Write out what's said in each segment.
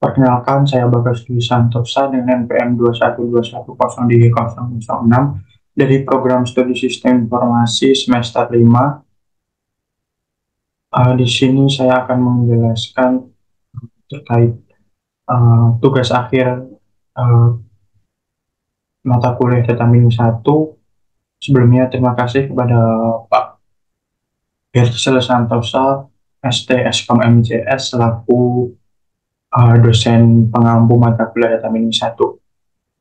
Perkenalkan, saya Bagas Dwi Santosa dengan NPM 212103006 dari Program Studi Sistem Informasi semester 5. Di sini saya akan menjelaskan terkait tugas akhir uh, mata kuliah Data Mining 1. Sebelumnya, terima kasih kepada Pak Hersel Santosa, ST Skom MJS, selaku dosen pengampu mata kuliah Data Mining 1.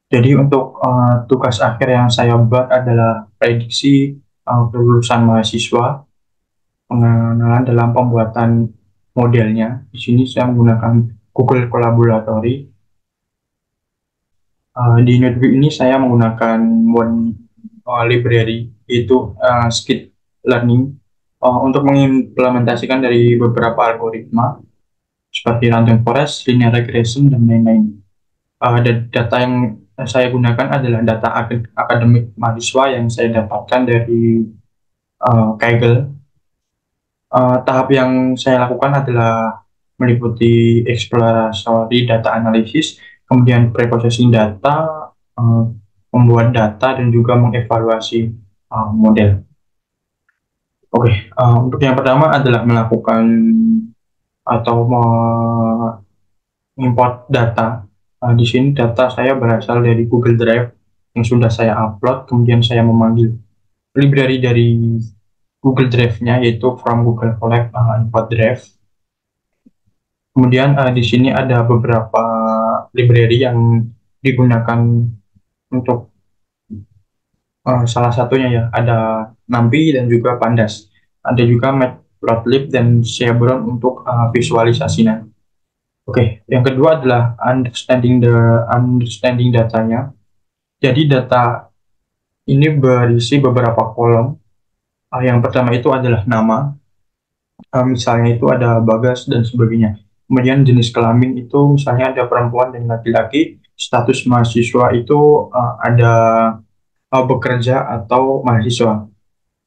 Jadi untuk tugas akhir yang saya buat adalah prediksi kelulusan mahasiswa, pengenalan dalam pembuatan modelnya. Di sini saya menggunakan Google Collaboratory. Di notebook ini saya menggunakan one library, yaitu Skit Learning, untuk mengimplementasikan dari beberapa algoritma seperti random forest, linear regression, dan lain-lain. Data yang saya gunakan adalah data akademik mahasiswa yang saya dapatkan dari Kaggle. Tahap yang saya lakukan adalah meliputi exploratory data analysis, kemudian preprocessing data, uh, membuat data, dan juga mengevaluasi model. Oke, untuk yang pertama adalah melakukan atau mengimport data. Di sini data saya berasal dari Google Drive yang sudah saya upload, kemudian saya memanggil library dari Google Drive-nya, yaitu from Google Colab import drive. Kemudian di sini ada beberapa library yang digunakan untuk salah satunya ya ada NumPy dan juga Pandas. Ada juga Matplotlib dan Chevron untuk visualisasinya. Oke, yang kedua adalah understanding datanya. Jadi data ini berisi beberapa kolom. Yang pertama itu adalah nama, misalnya itu ada Bagas dan sebagainya. Kemudian jenis kelamin itu misalnya ada perempuan dan laki-laki. Status mahasiswa itu ada bekerja atau mahasiswa.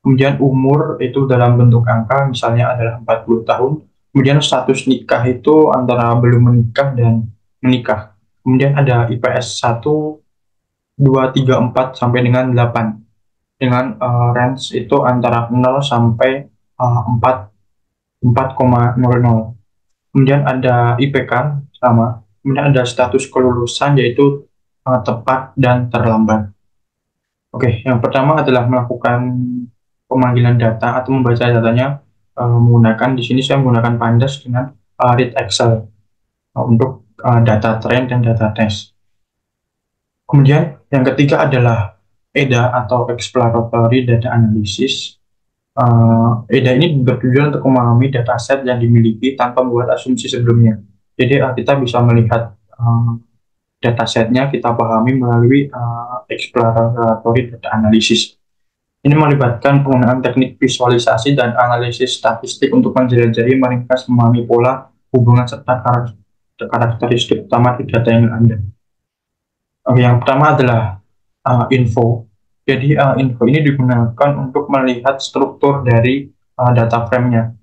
Kemudian umur itu dalam bentuk angka, misalnya adalah 40 tahun. Kemudian status nikah itu antara belum menikah dan menikah. Kemudian ada IPS 1, 2, 3, 4 sampai dengan 8. Dengan range itu antara 0 sampai 4,00. Kemudian ada IPK sama. Kemudian ada status kelulusan, yaitu tepat dan terlambat. Oke, yang pertama adalah melakukan pemanggilan data atau membaca datanya menggunakan, di sini saya menggunakan Pandas dengan read Excel untuk data trend dan data test. Kemudian yang ketiga adalah EDA atau Exploratory Data Analysis. EDA ini bertujuan untuk memahami dataset yang dimiliki tanpa membuat asumsi sebelumnya. Jadi kita bisa melihat datasetnya, kita pahami melalui Exploratory Data Analysis. Ini melibatkan penggunaan teknik visualisasi dan analisis statistik untuk menjelajahi, meringkas, memahami pola, hubungan, serta karakteristik utama di data yang ada. Yang pertama adalah info. Jadi info ini digunakan untuk melihat struktur dari data frame-nya.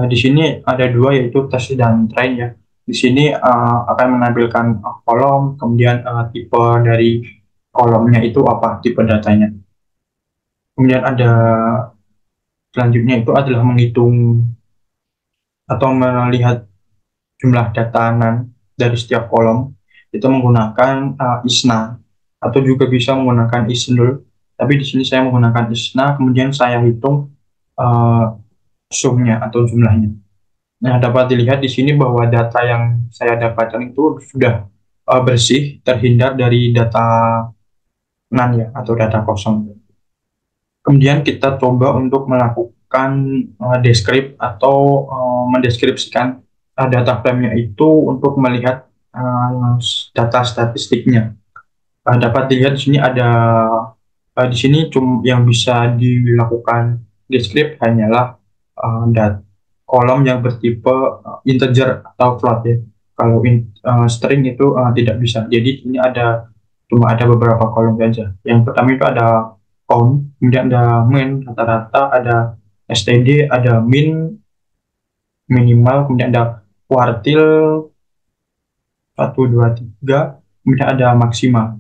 Di sini ada dua, yaitu test dan train ya. Di sini akan menampilkan kolom, kemudian tipe dari kolomnya itu apa, tipe datanya. Kemudian ada selanjutnya itu adalah menghitung atau melihat jumlah data dari setiap kolom, itu menggunakan ISNA atau juga bisa menggunakan ISNUL. Tapi di sini saya menggunakan ISNA, kemudian saya hitung sumnya atau jumlahnya. Nah, dapat dilihat di sini bahwa data yang saya dapatkan itu sudah bersih, terhindar dari data NaN ya, atau data kosong. Kemudian kita coba untuk melakukan deskrip atau mendeskripsikan data frame-nya itu untuk melihat data statistiknya. Dapat dilihat di sini ada di sini yang bisa dilakukan deskrip hanyalah kolom yang bertipe integer atau float ya. Kalau string itu tidak bisa. Jadi ini cuma ada beberapa kolom saja. Yang pertama itu ada count, kemudian ada min, rata-rata, ada std, ada min, minimal, kemudian ada kuartil, 1, 2, 3, kemudian ada maksimal.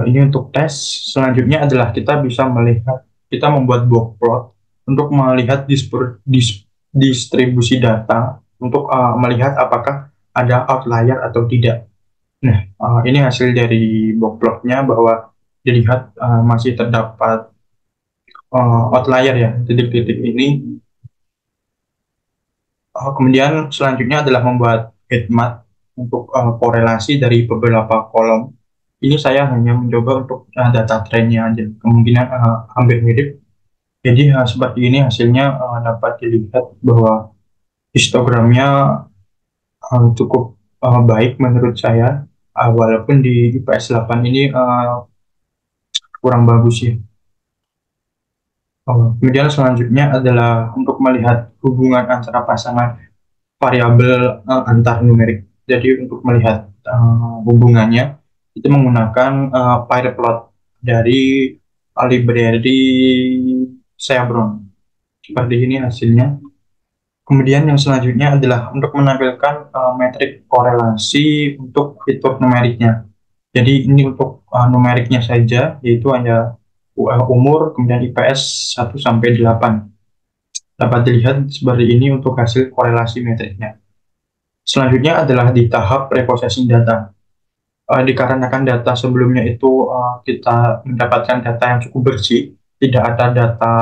Ini untuk tes. Selanjutnya adalah kita bisa melihat, kita membuat box plot untuk melihat distribusi data untuk melihat apakah ada outlier atau tidak. Nah, ini hasil dari box plotnya bahwa dilihat masih terdapat outlier ya, titik-titik ini. Kemudian selanjutnya adalah membuat heat map untuk korelasi dari beberapa kolom. Ini saya hanya mencoba untuk data trennya aja, kemungkinan hampir mirip. Jadi seperti ini hasilnya dapat dilihat bahwa histogramnya cukup baik menurut saya, walaupun di IPS 8 ini kurang bagus ya. Kemudian selanjutnya adalah untuk melihat hubungan antara pasangan variabel antar numerik. Jadi untuk melihat hubungannya itu menggunakan pair plot dari library Chevron. Seperti ini hasilnya. Kemudian yang selanjutnya adalah untuk menampilkan metrik korelasi untuk fitur numeriknya. Jadi ini untuk numeriknya saja, yaitu hanya umur, kemudian IPS 1 sampai 8. Dapat dilihat seperti ini untuk hasil korelasi metriknya. Selanjutnya adalah di tahap preprocessing data. Dikarenakan data sebelumnya itu kita mendapatkan data yang cukup bersih, tidak ada data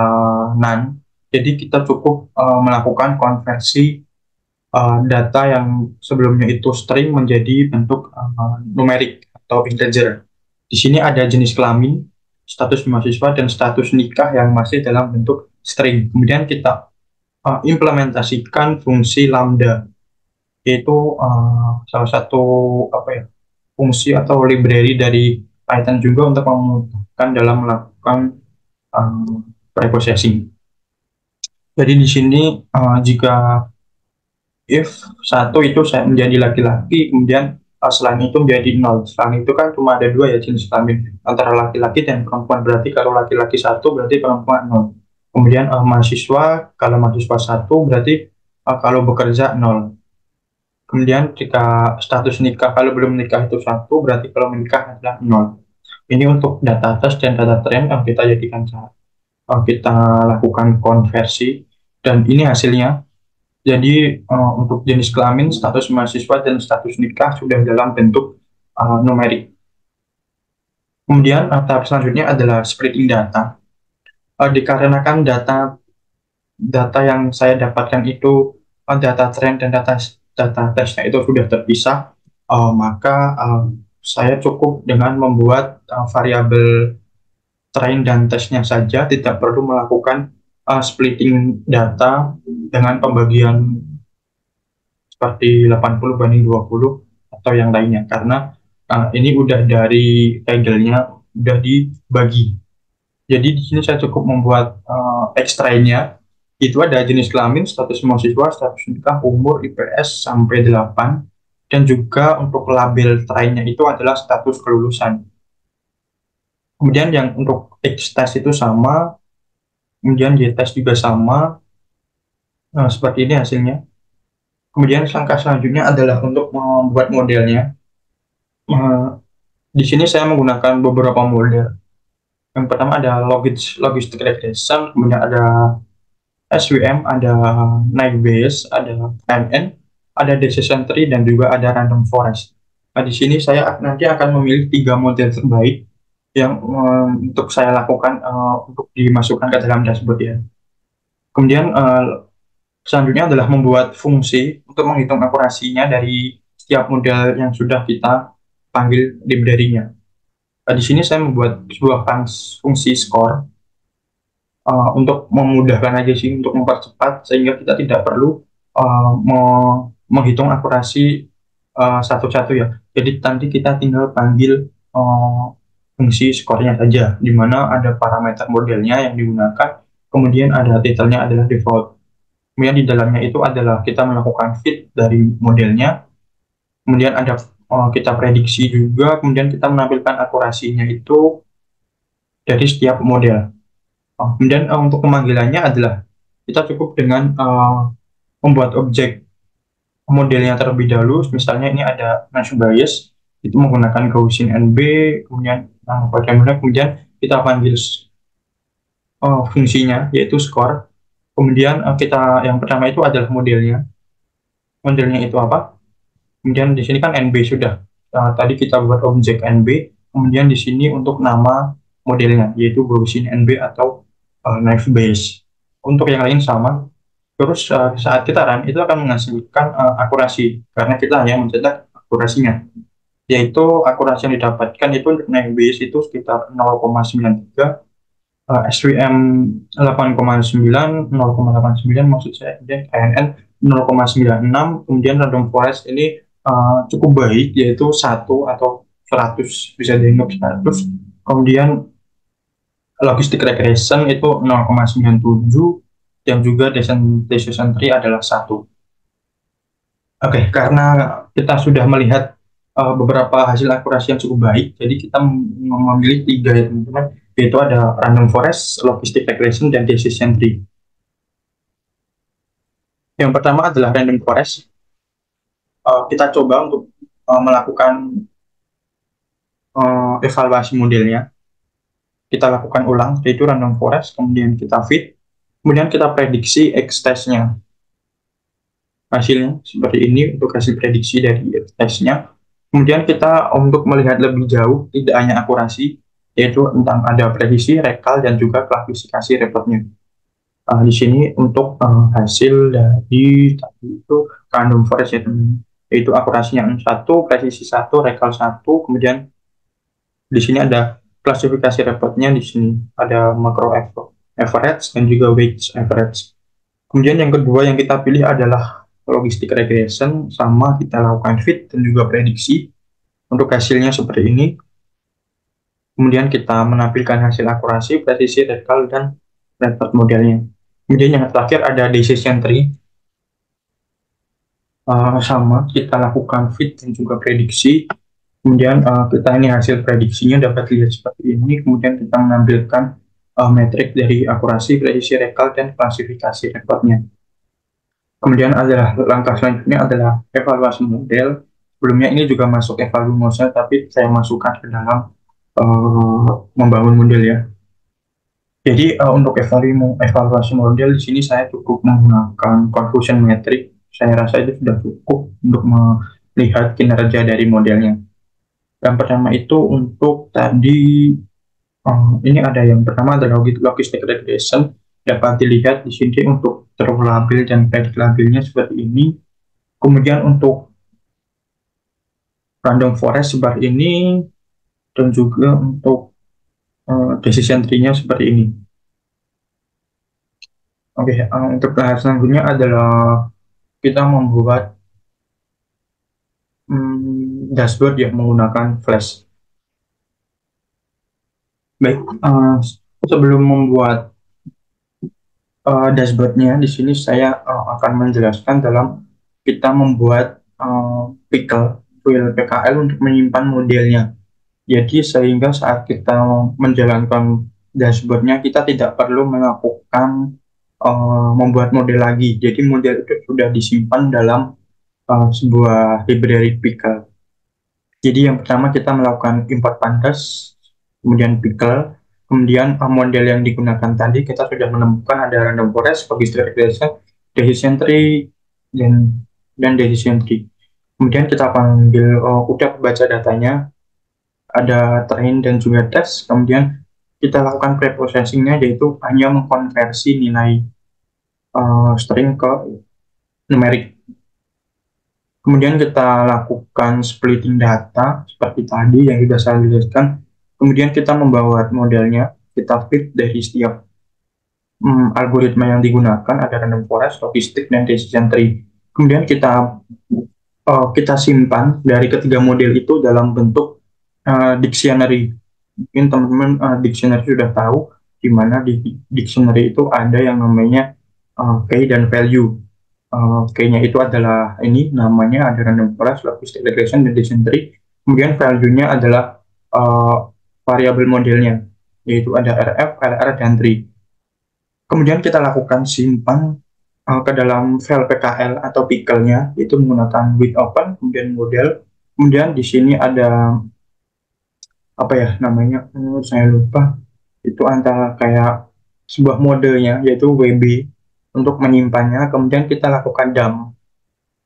none, jadi kita cukup melakukan konversi data yang sebelumnya itu string menjadi bentuk numerik atau integer. Di sini ada jenis kelamin, status mahasiswa, dan status nikah yang masih dalam bentuk string. Kemudian kita implementasikan fungsi lambda, yaitu salah satu fungsi atau library dari Python juga untuk memudahkan dalam melakukan preprocessing. Jadi di sini jika if 1 itu saya menjadi laki-laki, kemudian selain itu menjadi 0. Selain itu kan cuma ada 2 ya jenis kelamin, antara laki-laki dan perempuan. Berarti kalau laki-laki 1 berarti perempuan 0. Kemudian mahasiswa, kalau mahasiswa 1 berarti kalau bekerja 0. Kemudian jika status nikah, kalau belum menikah itu 1, berarti kalau menikah adalah 0. Ini untuk data test dan data trend yang kita jadikan kita lakukan konversi, dan ini hasilnya. Jadi untuk jenis kelamin, status mahasiswa, dan status nikah sudah dalam bentuk numerik. Kemudian tahap selanjutnya adalah splitting data. Dikarenakan data yang saya dapatkan itu data trend dan data testnya itu sudah terpisah, maka saya cukup dengan membuat variabel train dan tesnya saja, tidak perlu melakukan splitting data dengan pembagian seperti 80/20 atau yang lainnya, karena ini udah dari Kaggle-nya udah dibagi. Jadi di sini saya cukup membuat extrainnya, itu ada jenis kelamin, status mahasiswa, status nikah, umur, IPS sampai 8, dan juga untuk label trainnya itu adalah status kelulusan. Kemudian yang untuk X-test itu sama, kemudian Y-test juga sama. Nah, seperti ini hasilnya. Kemudian langkah selanjutnya adalah untuk membuat modelnya. Di sini saya menggunakan beberapa model. Yang pertama ada logistic regression, kemudian ada SVM, ada Naive Bayes, ada MN, ada decision tree, dan juga ada random forest. Nah, di sini saya nanti akan memilih 3 model terbaik yang untuk saya lakukan untuk dimasukkan ke dalam dashboard ya. Kemudian selanjutnya adalah membuat fungsi untuk menghitung akurasinya dari setiap model yang sudah kita panggil library-nya. Di sini saya membuat sebuah fungsi score untuk memudahkan aja sih, untuk mempercepat sehingga kita tidak perlu menghitung akurasi satu-satu ya. Jadi nanti kita tinggal panggil fungsi skornya saja, di mana ada parameter modelnya yang digunakan, kemudian ada titelnya adalah default. Kemudian di dalamnya itu adalah kita melakukan fit dari modelnya, kemudian ada kita prediksi juga, kemudian kita menampilkan akurasinya itu dari setiap model. Kemudian untuk pemanggilannya adalah kita cukup dengan membuat objek modelnya terlebih dahulu. Misalnya ini ada Nash bias, itu menggunakan Gaussian NB, kemudian bagaimana kemudian kita panggil fungsinya yaitu skor. Kemudian kita yang pertama itu adalah modelnya. Modelnya itu apa? Kemudian di sini kan NB sudah. Tadi kita buat objek NB, kemudian di sini untuk nama modelnya yaitu Gaussian NB atau Nash Bayes. Untuk yang lain sama. Terus saat kita run itu akan menghasilkan akurasi karena kita hanya mencetak akurasinya. Yaitu akurasi yang didapatkan itu untuk Nash Bayes itu sekitar 0,93, SVM 8,9, 0,89 maksud saya, kemudian KNN 0,96, kemudian random forest ini cukup baik yaitu 1 atau 100, bisa dianggap 100, kemudian logistic regression itu 0,97 dan juga decision tree adalah 1. Oke, karena kita sudah melihat beberapa hasil akurasi yang cukup baik, jadi kita memilih 3 ya teman-teman, yaitu ada random forest, logistic regression, dan decision tree. Yang pertama adalah random forest. Kita coba untuk melakukan evaluasi modelnya. Kita lakukan ulang, yaitu random forest, kemudian kita fit, kemudian kita prediksi X-test-nya. Hasilnya seperti ini untuk hasil prediksi dari X-test-nya. Kemudian kita untuk melihat lebih jauh, tidak hanya akurasi, yaitu tentang ada presisi, rekal, dan juga klasifikasi repotnya. Di sini untuk hasil dari tadi itu random forest ya teman, yaitu akurasinya 1, presisi 1, rekal 1, kemudian di sini ada klasifikasi repotnya, di sini ada macro average dan juga weight average. Kemudian yang kedua yang kita pilih adalah logistic regression, sama kita lakukan fit dan juga prediksi. Untuk hasilnya seperti ini. Kemudian kita menampilkan hasil akurasi, presisi, rekal, dan report modelnya. Kemudian yang terakhir ada decision tree. Sama, kita lakukan fit dan juga prediksi. Kemudian kita ini hasil prediksinya dapat dilihat seperti ini. Kemudian kita menampilkan metrik dari akurasi, presisi, rekal, dan klasifikasi reportnya. Kemudian adalah langkah selanjutnya adalah evaluasi model. Sebelumnya ini juga masuk evaluasi model, tapi saya masukkan ke dalam membangun model ya. Jadi untuk evaluasi model di sini saya cukup menggunakan confusion metric. Saya rasa itu sudah cukup untuk melihat kinerja dari modelnya. Yang pertama itu untuk tadi ini ada yang pertama adalah logistic regression. Dapat dilihat di sini untuk true labil dan predict labilnya seperti ini. Kemudian untuk random forest seperti ini, dan juga untuk decision tree-nya seperti ini. Oke, untuk tahap selanjutnya adalah kita membuat dashboard yang menggunakan Flash. Baik, sebelum membuat dashboardnya, di sini saya akan menjelaskan dalam kita membuat pickle file PKL untuk menyimpan modelnya. Jadi sehingga saat kita menjalankan dashboardnya, kita tidak perlu melakukan membuat model lagi. Jadi model itu sudah disimpan dalam sebuah library pickle. Jadi yang pertama kita melakukan import pandas, kemudian pickle, kemudian model yang digunakan tadi kita sudah menemukan ada random forest, logistic regression, decision tree, dan decision tree. Kemudian kita panggil udah baca datanya, ada train dan juga test, kemudian kita lakukan preprocessingnya, yaitu hanya mengkonversi nilai string ke numerik. Kemudian kita lakukan splitting data seperti tadi yang sudah saya jelaskan. Kemudian kita membawa modelnya, kita fit dari setiap algoritma yang digunakan, ada random forest, logistic, dan decision tree. Kemudian kita simpan dari ketiga model itu dalam bentuk dictionary. Mungkin teman-teman dictionary sudah tahu di mana di dictionary itu ada yang namanya key dan value. Key-nya itu adalah ini namanya, ada random forest, logistic regression, dan decision tree. Kemudian value-nya adalah variabel modelnya, yaitu ada RF, RR, dan tree. Kemudian kita lakukan simpan ke dalam file PKL atau pickle-nya, itu menggunakan with open, kemudian model, kemudian di sini ada apa ya namanya, saya lupa, itu antara kayak sebuah modenya yaitu WB untuk menyimpannya, kemudian kita lakukan dump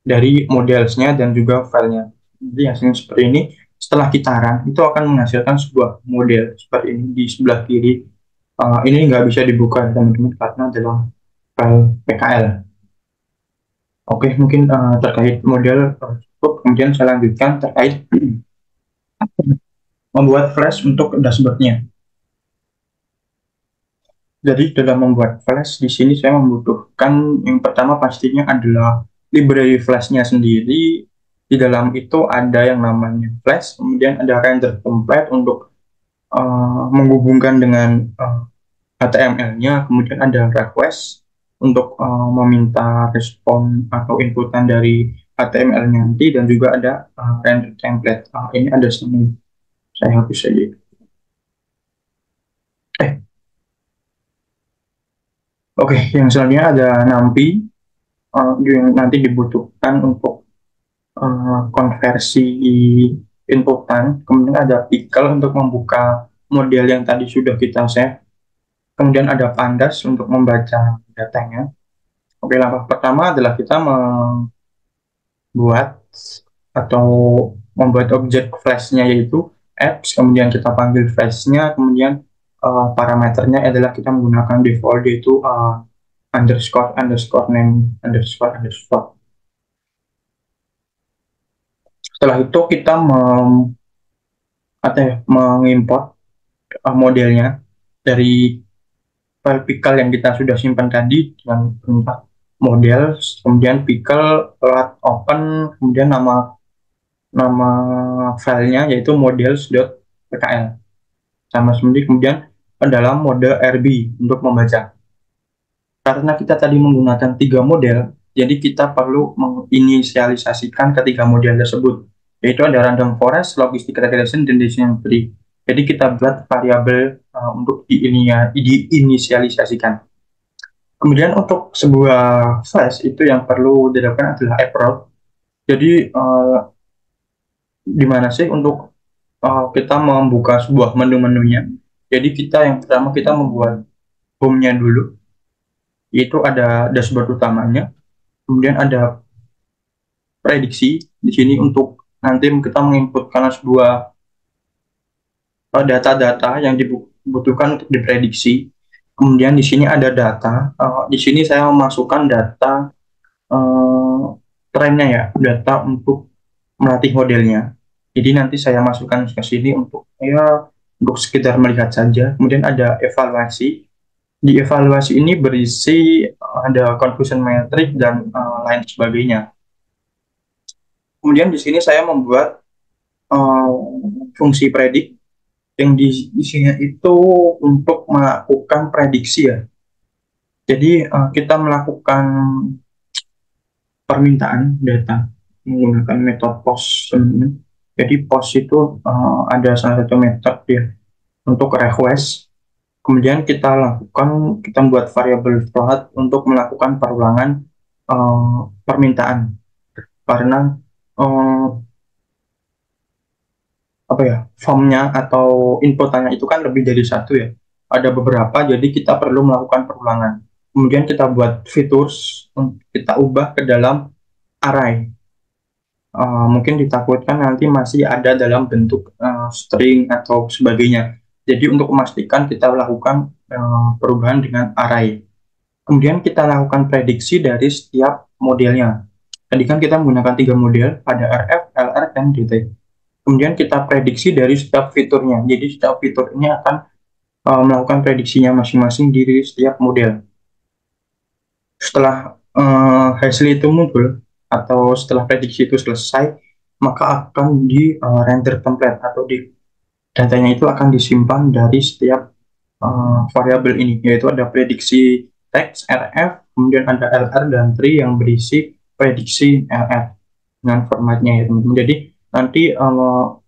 dari modelsnya dan juga filenya. Jadi hasilnya seperti ini. Setelah kita run, itu akan menghasilkan sebuah model seperti ini di sebelah kiri. Ini nggak bisa dibuka teman-teman karena dalam file PKL. Oke, mungkin terkait model cukup. Kemudian saya lanjutkan terkait membuat flash untuk dashboardnya. Jadi dalam membuat flash di sini saya membutuhkan yang pertama pastinya adalah library flashnya sendiri. Di dalam itu ada yang namanya flash, kemudian ada render template untuk menghubungkan dengan HTML-nya, kemudian ada request untuk meminta respon atau inputan dari HTML nanti, dan juga ada render template. Ini ada sini, saya hapus saja. Oke, yang selanjutnya ada NumPy yang nanti dibutuhkan untuk konversi inputan. Kemudian ada pickle untuk membuka model yang tadi sudah kita save. Kemudian ada pandas untuk membaca datanya. Oke, langkah pertama adalah kita membuat atau membuat objek flashnya yaitu apps, kemudian kita panggil flashnya, kemudian parameternya adalah kita menggunakan default yaitu underscore underscore name underscore underscore. Setelah itu kita mengimport modelnya dari file pickle yang kita sudah simpan tadi dengan perintah model, kemudian pickle open, kemudian nama filenya yaitu models.pkl sama seperti, kemudian dalam mode RB untuk membaca. Karena kita tadi menggunakan 3 model, jadi kita perlu menginisialisasikan ketiga model tersebut, yaitu ada random forest, logistic regression, dan decision tree. Jadi kita buat variabel untuk diinisialisasikan. Kemudian untuk sebuah flash itu yang perlu dilakukan adalah approach. Jadi di mana sih untuk kita membuka sebuah menu-menunya. Jadi kita yang pertama kita membuat home-nya dulu, yaitu ada dashboard utamanya, kemudian ada prediksi di sini untuk nanti kita menginputkan sebuah data-data yang dibutuhkan untuk diprediksi. Kemudian di sini ada data. Di sini saya memasukkan data trennya ya, data untuk melatih modelnya. Jadi nanti saya masukkan ke sini untuk untuk sekedar melihat saja. Kemudian ada evaluasi. Di evaluasi ini berisi ada confusion metric dan lain sebagainya. Kemudian di sini saya membuat fungsi predik yang di sini itu untuk melakukan prediksi ya. Jadi kita melakukan permintaan data menggunakan metode post. Jadi post itu ada salah satu metode ya untuk request. Kemudian kita membuat variabel float untuk melakukan perulangan permintaan, karena formnya atau inputannya itu kan lebih dari satu ya, ada beberapa, jadi kita perlu melakukan perulangan. Kemudian kita buat features, kita ubah ke dalam array. Mungkin ditakutkan nanti masih ada dalam bentuk string atau sebagainya. Jadi untuk memastikan kita lakukan perubahan dengan array. Kemudian kita lakukan prediksi dari setiap modelnya. Tadi kan kita menggunakan 3 model, ada RF, LR, dan DT. Kemudian kita prediksi dari setiap fiturnya. Jadi setiap fitur ini akan melakukan prediksinya masing-masing di setiap model. Setelah hasil itu muncul, atau setelah prediksi itu selesai, maka akan di render template atau di datanya itu akan disimpan dari setiap variabel ini, yaitu ada prediksi text RF, kemudian ada LR dan tree yang berisi prediksi LR dengan formatnya ya teman-teman. Jadi nanti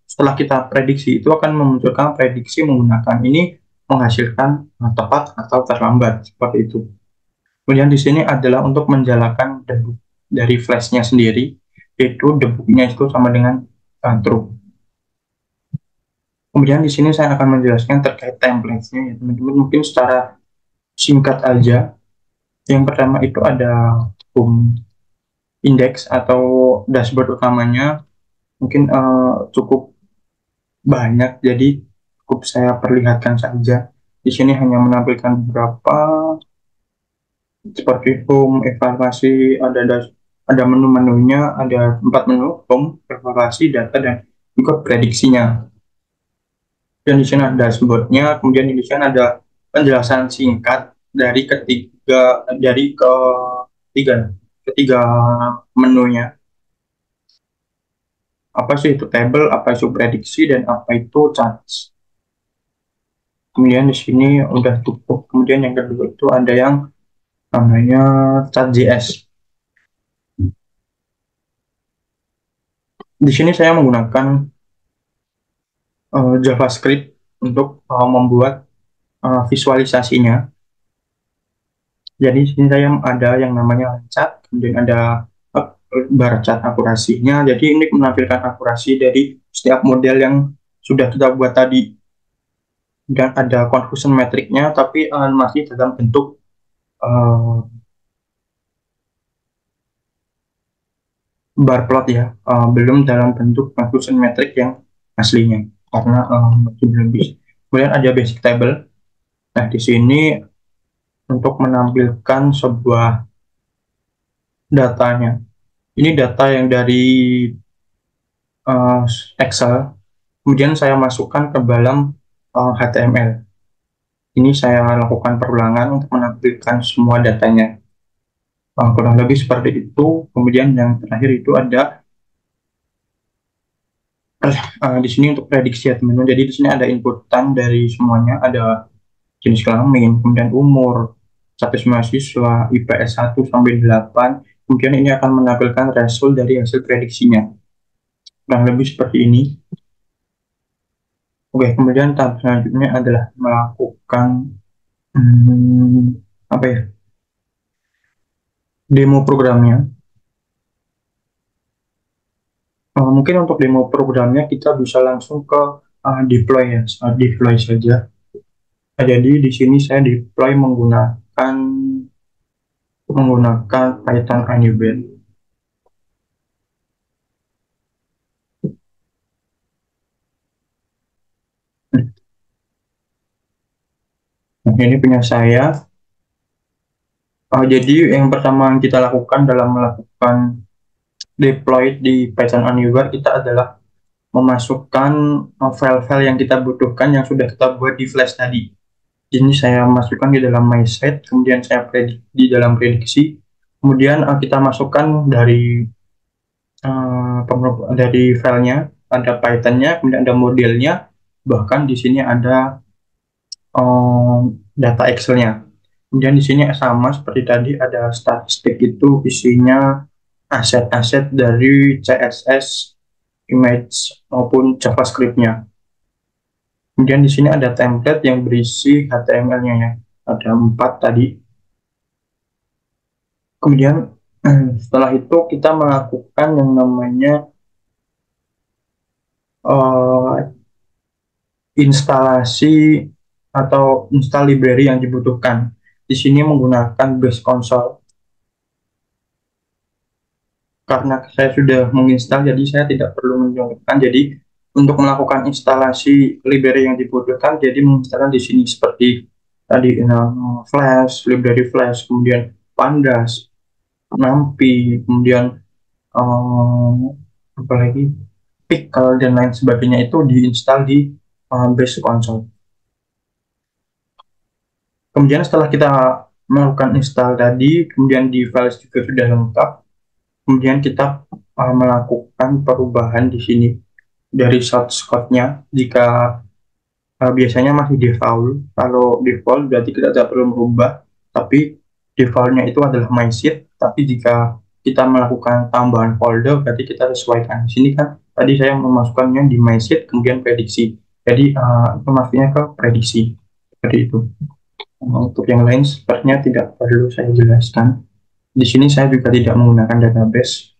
setelah kita prediksi itu akan memunculkan prediksi menggunakan ini menghasilkan tepat atau terlambat seperti itu. Kemudian di sini adalah untuk menjalankan debug dari flashnya sendiri, yaitu debugnya itu sama dengan true. Kemudian di sini saya akan menjelaskan terkait template-nya ya teman-teman, mungkin secara singkat aja. Yang pertama itu ada home index atau dashboard utamanya, mungkin cukup banyak, jadi cukup saya perlihatkan saja. Di sini hanya menampilkan beberapa seperti home, evaluasi, ada menu-menunya, ada 4 menu: home, evaluasi, data, dan juga prediksinya. Dan di sini ada dashboardnya, kemudian di sini ada penjelasan singkat dari ketiga menunya. Apa sih itu table, apa itu prediksi, dan apa itu charts. Kemudian di sini udah cukup. Kemudian yang kedua itu ada yang namanya Chart.js. Di sini saya menggunakan JavaScript untuk membuat visualisasinya. Jadi di sini saya ada yang namanya chart, kemudian ada bar chart akurasinya. Jadi ini menampilkan akurasi dari setiap model yang sudah kita buat tadi. Dan ada confusion metricnya, tapi masih dalam bentuk uh, bar plot ya, belum dalam bentuk confusion metric yang aslinya, karena masih belum bisa. Kemudian ada basic table. Nah, di sini untuk menampilkan sebuah datanya. Ini data yang dari uh, Excel, kemudian saya masukkan ke dalam HTML. Ini saya lakukan perulangan untuk menampilkan semua datanya. Kurang lebih seperti itu. Kemudian yang terakhir itu ada di sini untuk prediksi ya teman-teman. Jadi di sini ada inputan dari semuanya, ada jenis kelamin, kemudian umur, status mahasiswa, IPS 1 sampai 8. Kemudian ini akan menampilkan result dari hasil prediksinya. Kurang lebih seperti ini. Oke, kemudian tahap selanjutnya adalah melakukan apa ya? Demo programnya. Mungkin untuk demo programnya kita bisa langsung ke deploy ya, deploy saja. Nah, jadi di sini saya deploy menggunakan Python Anywhere. Nah, ini punya saya. Jadi yang pertama yang kita lakukan dalam melakukan deploy di Python Anywhere, kita adalah memasukkan file-file yang kita butuhkan yang sudah kita buat di Flash tadi. Jadi saya masukkan di dalam myset, kemudian saya di dalam prediksi, kemudian kita masukkan dari filenya, ada Python-nya, kemudian ada modelnya, bahkan di sini ada data Excel-nya. Kemudian di sini sama seperti tadi, ada statistik, itu isinya aset-aset dari CSS, image, maupun JavaScript-nya. Kemudian di sini ada template yang berisi HTML-nya ya, ada 4 tadi. Kemudian setelah itu kita melakukan yang namanya instalasi atau install library yang dibutuhkan. Di sini menggunakan base console. Karena saya sudah menginstal, jadi saya tidak perlu menunjukkan. Jadi untuk melakukan instalasi library yang dibutuhkan, jadi menginstalkan di sini seperti tadi Flash, library Flash, kemudian Pandas, NumPy, kemudian apa lagi, Pickle, dan lain sebagainya, itu diinstal di base console. Kemudian setelah kita melakukan install tadi, kemudian di files juga sudah lengkap, kemudian kita melakukan perubahan di sini dari source code-nya. Jika biasanya masih default, kalau default berarti kita tidak perlu merubah, tapi default-nya itu adalah MySheet. Tapi jika kita melakukan tambahan folder, berarti kita sesuaikan. Di sini kan tadi saya memasukkannya di MySheet, kemudian prediksi. Jadi itu maksudnya ke prediksi seperti itu. Untuk yang lain sepertinya tidak perlu saya jelaskan. Di sini saya juga tidak menggunakan database.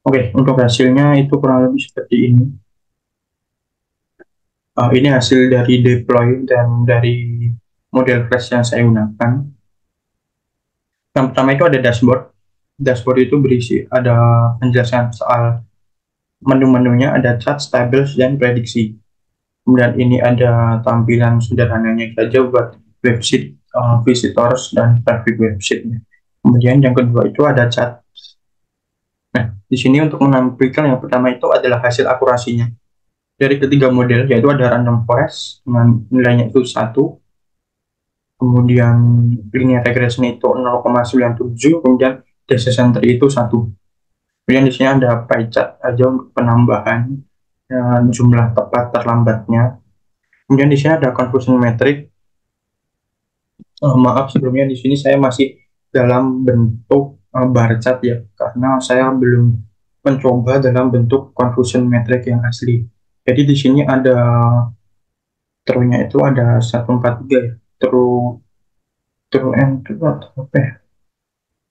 Oke, untuk hasilnya itu kurang lebih seperti ini. Ini hasil dari deploy dan dari model flash yang saya gunakan. Yang pertama itu ada dashboard. Dashboard itu berisi ada penjelasan soal menu-menunya, ada chart, tables, dan prediksi. Kemudian ini ada tampilan sederhananya saja buat website visitors dan traffic website. Kemudian yang kedua itu ada chart. Nah, di sini untuk menampilkan yang pertama itu adalah hasil akurasinya. Dari ketiga model, yaitu ada random forest dengan nilainya itu 1, kemudian linear regression itu 0,97, kemudian decision tree itu 1. Kemudian di sini ada pie chart aja untuk penambahan jumlah tepat terlambatnya. Kemudian di sini ada conversion metric. Maaf sebelumnya di sini saya masih dalam bentuk bar chart ya, karena saya belum mencoba dalam bentuk conversion metric yang asli. Jadi di sini ada true-nya itu ada 143 ya, true and true atau apa ya.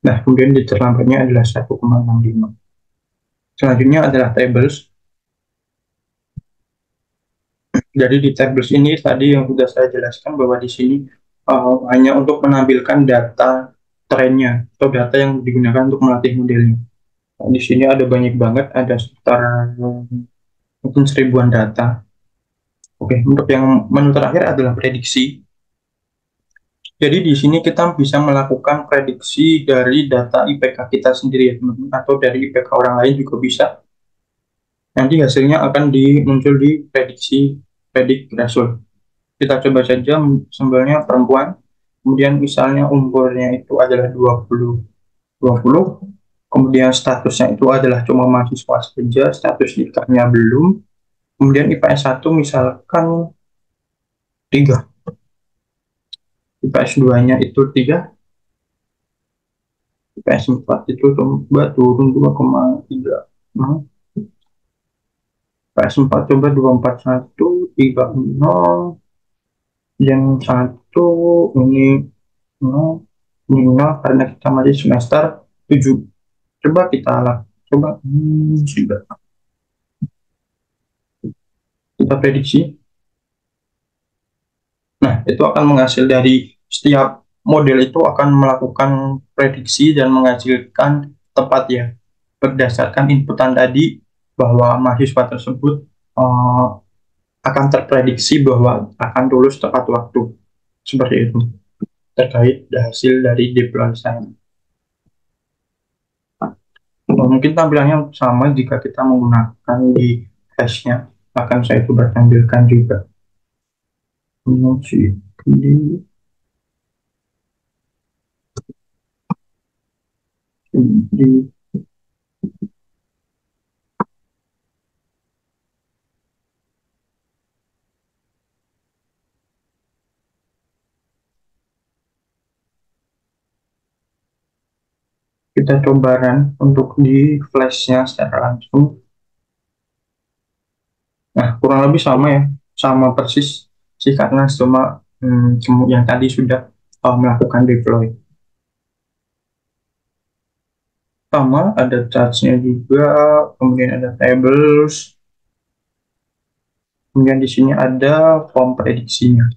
Nah, kemudian di terlambatnya adalah 1,65. Selanjutnya adalah tables. Jadi di tables ini tadi yang sudah saya jelaskan bahwa di sini hanya untuk menampilkan data trennya atau data yang digunakan untuk melatih modelnya. Nah, di sini ada banyak banget, ada sekitar mungkin 1000-an data. Oke, untuk yang menu terakhir adalah prediksi. Jadi di sini kita bisa melakukan prediksi dari data IPK kita sendiri ya teman-teman, atau dari IPK orang lain juga bisa. Nanti hasilnya akan muncul di prediksi predik result. Kita coba saja sampelnya perempuan, kemudian misalnya umurnya itu adalah 20, kemudian statusnya itu adalah cuma mahasiswa saja, status nikahnya belum, kemudian IPS 1 misalkan 3, IPS 2-nya itu 3, IPS 4 itu coba turun 2,3. Nah, IPS 4 coba 241, 30, yang satu ini 0, ini 0 karena kita masih semester 7. Coba kita lah, coba sudah kita prediksi. Nah, itu akan menghasil dari setiap model itu akan melakukan prediksi dan menghasilkan tepat ya, berdasarkan inputan tadi bahwa mahasiswa tersebut akan terprediksi bahwa akan lulus tepat waktu. Seperti itu terkait hasil dari deploy saya. Mungkin tampilannya sama jika kita menggunakan di hash-nya, akan saya coba tampilkan juga. Di kita coba run untuk di flashnya secara langsung. Nah, kurang lebih sama ya, sama persis sih karena cuma yang tadi sudah melakukan deploy. Sama ada charts-nya juga, kemudian ada tables, kemudian di sini ada form prediksinya.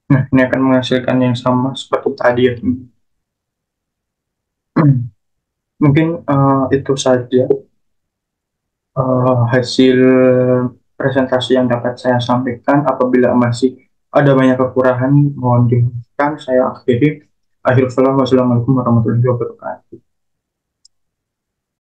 Nah, ini akan menghasilkan yang sama seperti tadi ya. Mungkin itu saja hasil presentasi yang dapat saya sampaikan. Apabila masih ada banyak kekurangan, mohon dimaafkan. Saya akhiri. Akhirul salam. Wassalamualaikum warahmatullahi wabarakatuh.